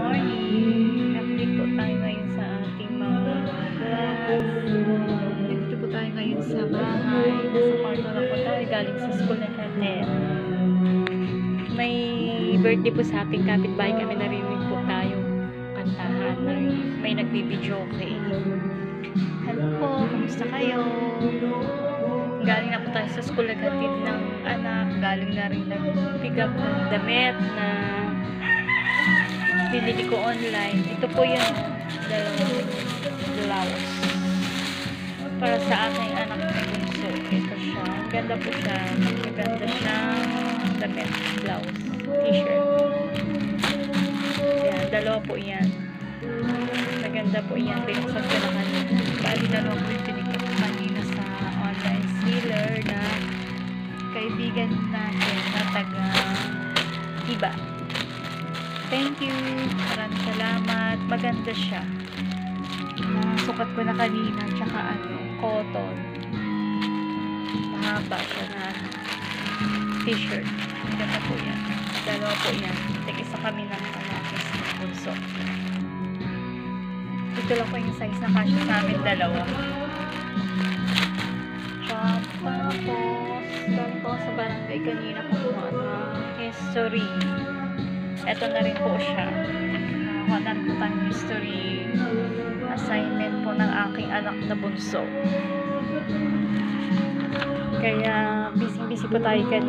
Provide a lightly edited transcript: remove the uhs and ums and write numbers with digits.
morning! Update po tayo ngayon sa ating mga class. Dito po tayo ngayon sa bahay. Nasa kwarto na po tayo galing sa school na natin. May birthday po sa ating kapitbahay kami, narinig po tayo kantahan. May nagbibidyo okay. Hello po, kumusta kayo? Galing na po tayo sa school, naghatid ng anak. Galing na rin nag-pick up ng damit na binili ko online. Ito po yung dalawang blouse para sa aking anak na bunso. Ito siya. Ganda po siya. Maganda siyang damit, blouse, t-shirt. Yan, dalawa po yan. Maganda po yan. Binuksan ko na kanina. Bali, dalawang binili ko kanina sa online seller na kaibigan natin na taga Iba. Thank you. Maraming salamat. Maganda siya. Sukat ko na kanina. Tsaka cotton. Mahaba siya na t-shirt. Maganda po yan. Dalawa po yan. Tig-isa kami ng kalakis ng bunso. Ito lang po yung size na kasya sa amin dalawa. Tapos, ganito sa barangay kanina kumuha ng history. Ito na rin po siya. Nakakuha na rin po tayong history assignment po ng aking anak na bunso. Kaya busy po tayo kanina.